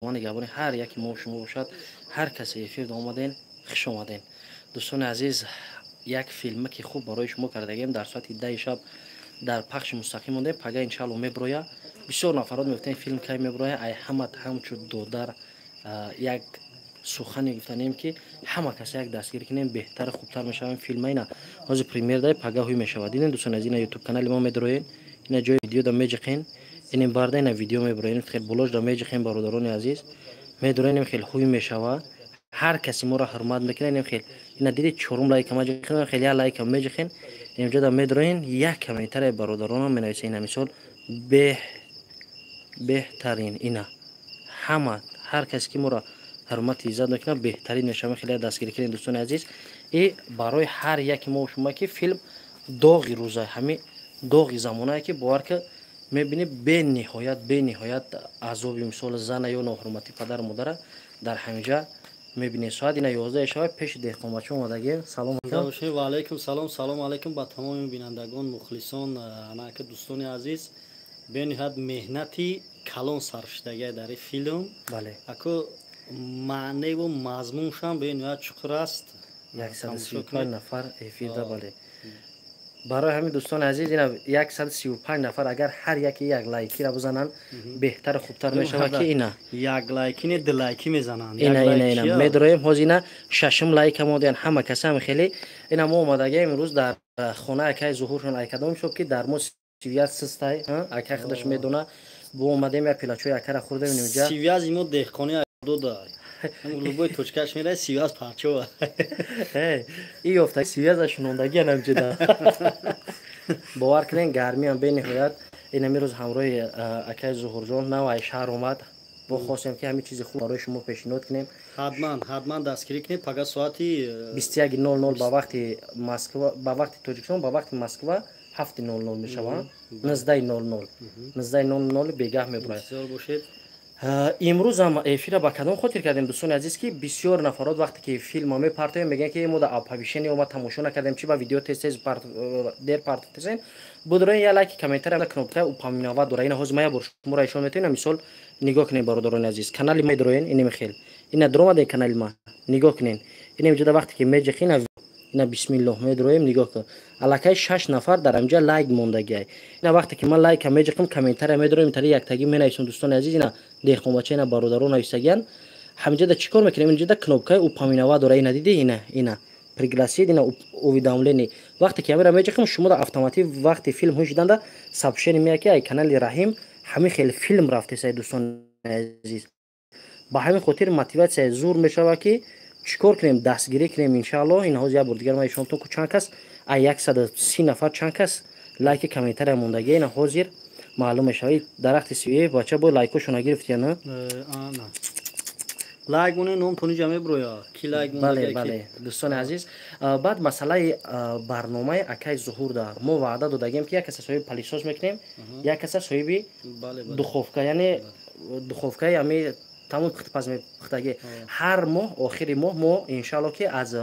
نگهبان هر یکی ما و شما باشد. هر کسی افیر آمدین خوش آمدین. دوستان عزیز، یک فیلم که خوب برای شما کرده ایم در ساعت 10 شب در پخش مستقیم مونده. پگاه انشالله میبروید. بسیار نفرات میگفتن فیلم کی میبروید. ای همت همچو دودر یک سخنی گفتنیم که همه کسی یک دستگیر کنیم بهتر خوبتر میشویم. فیلم اینا روز پریمیر دای پگاه هوی میشود. این دوستان از این یوتیوب کانال ما میدروین. این جای ویدیو دا میجخین. این بارده این ویدیو میبروین. خیلی بلوش دا میجخین برادران عزیز. میدروین خیلی خوبی میشود. هر کسی ما را حرمت میکنه. این خیلی این دیدی چورم لایک ما جخین خیلی لایک هم میجخین. اینجا دا میدروین یک کمیتر برادران هم مینویسین مثال بهترین اینا همه هر کسی که ما را حرمت عزت میکنه بهترین نشان خیلی دستگیری کردین دوستان عزیز. ای برای هر یک ما و شما که فیلم داغی روزای همین داغی زمانه که باور که میبینی به نهایت عذاب مثال زن یا ناحرمتی پدر مادر در همینجا میبینی. ساعت اینا 11 شب پیش دهقانبچه اومدگی. سلام علیکم. و علیکم سلام. سلام علیکم با تمام بینندگان مخلصان اناک دوستان عزیز. به نهایت مهنتی کلان سرشتگی در این فیلم. بله. اکو معنی و مضمونش هم به نهایت چقدر است. 135 نفر افیر ده. بله. برای همین دوستان عزیز اینا 135 نفر اگر هر یکی یک لایکی را بزنن بهتر خوبتر میشه که اینا یک لایکی نه دو لایکی میزنن. اینا میدرویم هاز اینا ششم لایک ما دیدن همه کس هم خیلی اینا ما اومدگی امروز در خانه اکای ظهورشون ایکادام شد که در ما سیویاز سستای اکای خودش میدونه بو اومدیم یا پلاچو یک را خورده ببینیم اینجا سیویاز ایمو دهقانی دو دای لوبوی توچکش میره سیویاز پارچو ای افته سیویاز شنوندگی نمیجدا باور کنین گرمی هم به نهایت این امروز همراه اکای ظهور جان نو شهر اومد با خواستیم که همین چیز خوب برای شما پیشنهاد کنیم. حتما دستگیری کنید. پگاه ساعتی 21:00 با وقت مسکو با وقت تاجیکستان با وقت مسکو 7:00 میشود. 19:00 بیگاه میبرد. امروز هم افیر با کدام خاطر کردیم دوستان عزیز که بسیار نفرات وقتی که فیلم ما میپرتیم میگن که ما در اپویشن اومد تماشا نکردیم چی با ویدیو تست در پارت تست بودرین یا لایک کامنتر هم کنوپته و پامیناوا دوره این هوز ما برش شما را نشون میتونم مثال نگاه کنین برادران عزیز. کانال ما دروین این میخیل این درو ده کانال ما نگاه کنین. این اینجا وقتی که میجخین اینا بسم الله میدرویم نگاه کن الکای 6 نفر در اینجا لایک موندگی. اینا وقتی که من لایک میجخم کامنتر میدرویم تری یک تگی مینویسم دوستان عزیز. اینا دهقانبچه اینا برادران ایستگان همینجا دا چیکار میکنیم اینجا دا کنوپکای او پامیناوا دوره اینا دیدی اینا پرگلاسید اینا او داونلینی وقتی که میرم میجخم شما دا اتوماتیک وقتی فیلم هوش دنده سابشن میاکی ای کانال رحیم همین خیلی فیلم رفته سای دوستان عزیز. با همین خاطر موتیواسیون زور میشوه که چیکار کنیم دستگیری کنیم ان شاء الله. اینها یا بردیگر ما ایشون تو چند کس 130 نفر چند کس لایک کامنتر موندگی اینا حاضر معلوم میشه. درخت سیوی بچه با لایکشون گرفت یا نه؟ نه لایک مونه نام تونی جمع برویا کی لایک مونده. بله دوستان عزیز بعد مسئله برنامه اکای ظهور ده ما وعده دادیم که یک کس صاحب پلیسوس میکنیم یک کس صاحب دخوفکا یعنی دخوفکا یعنی تمام پخت میپختگی هر ماه آخر ماه ما ان شاء الله که از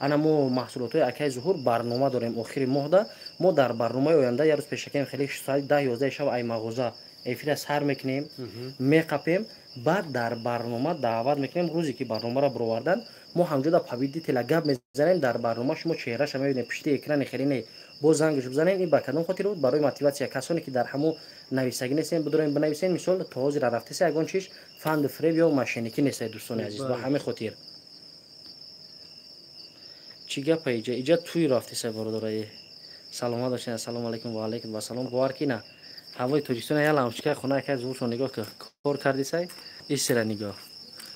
انا ما محصولات اکای ظهور برنامه داریم آخر ماه ده ما در برنامه آینده یه روز پیش کنیم خیلی ساعت 10-11 شب ای مغازه افیر سر میکنیم میقپیم بعد در برنامه دعوت میکنیم روزی که برنامه را بروردن ما همجا در پویدی تلگاب میزنیم در برنامه شما چهره شما میبینید پشت اکران خیلی با زنگش بزنین. این با کدام خاطر بود برای موتیواسیون کسانی که در همو نویسندگی نیستن بدورین بنویسین مثال توضیح را رفته سه اگون چیش فند فریب یا ماشینیکی نیست دوستان عزیز. با همه خاطر چی گپ ایجا توی رفته سه برادرای سلام داشتین. السلام علیکم و علیکم السلام. باور کی نه هوای تاجیکستان یا لامچکه خونه که زورشون نگاه که کار کردی سای ایسر نگاه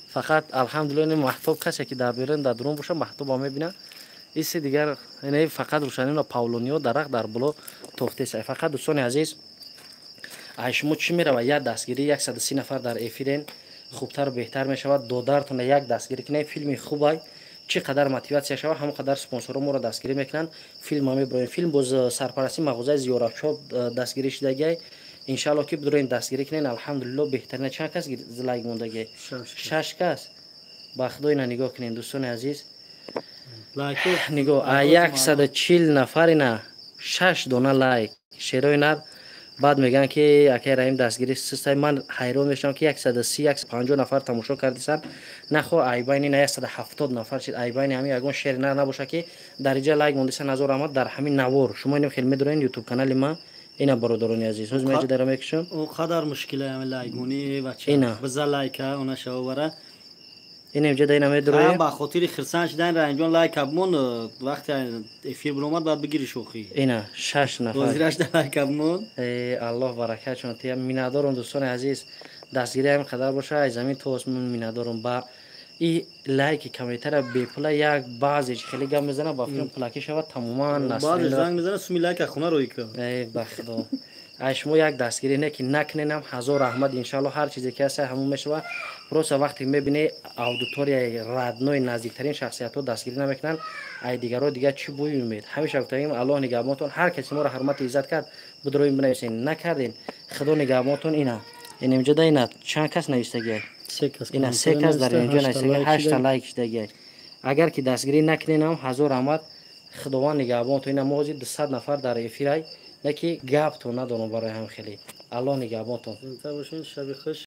فقط الحمدلله محتوب کسی که در بیرون در درون باشه محتوب هم میبینه ایست دیگر یعنی فقط روشنی و پاولونیو درخت در بالا توخته سای. فقط دوستان عزیز شما چی میره و یک دستگیری 130 نفر در افیرین خوبتر و بهتر میشود. دودارتون یک دستگیری کنه فیلم خوبه چقدر موتیواسیون شوه هم قدر اسپانسرها ما را دستگیری میکنن. فیلم هم میبریم فیلم باز سرپرستی مغازه زیارتشو دستگیری شدگی ان شاء الله که بدورین دستگیری کنین الحمدلله بهترین چند کس لایک موندگی 6 کس با خدای نگاه کنین دوستان عزیز نگاه 140 نفر اینا 6 دونه لایک شیرای نر بعد میگن که اکی رحیم دستگیری سیستم. من حیران میشم که 130 150 نفر تماشا کردیسن، نخو ایبین نه 170 نفر شد. ایبین همین یگون شیر نه نباشه که درجه لایک موندیسن نظر احمد در همین نوار. شما اینو خیلی میدونین یوتیوب کانال ما اینا برادران عزیز روز میجه درام یکشون او قدر مشکله همین لایگونی و چه اینا بزن لایک اون شاوره این اینجا دینا میدروی با خاطر خرسانش دین رنجون لایک ابمون وقتی افیر بلومد بعد بگیری شوخی اینا 6 نفر وزیرش لایک ابمون. الله برکت چون تیم مینادارم دوستان عزیز دستگیری هم قدر باشه از زمین تو اسمون مینادارم با این لایک کمیتر بی پلا یک بعضی خیلی گم میزنه با فیلم پلاکی شود تماما بعد زنگ میزنه سومی لایک خونه روی که ای بخدا اشمو یک دستگیری نه که نکنینم هزار رحمت ان شاء الله هر چیزی که هست همون میشه. پروسه وقتی میبینی اودیتوری ردنوی نزدیکترین شخصیت ها دستگیری نمیکنن ای دیگرها دیگه چی بوی میاد. همیشه گفتیم الله نگهبانتون، هر کسی ما رو حرمت عزت کرد بدرویم بنویسین نکردین خدا نگهبانتون. اینا این اینجا اینا چند کس نوشتگی اینا 3 کس در اینجا نوشتگی 8 لایک شدگی. اگر که دستگیری نکنین هم هزار رحمت خداوند نگهبانتون. اینا موزی 200 نفر در افیرای نکی گپ تو ندارم برای هم خیلی الله نگهبانتون. زنده باشین شب خوش.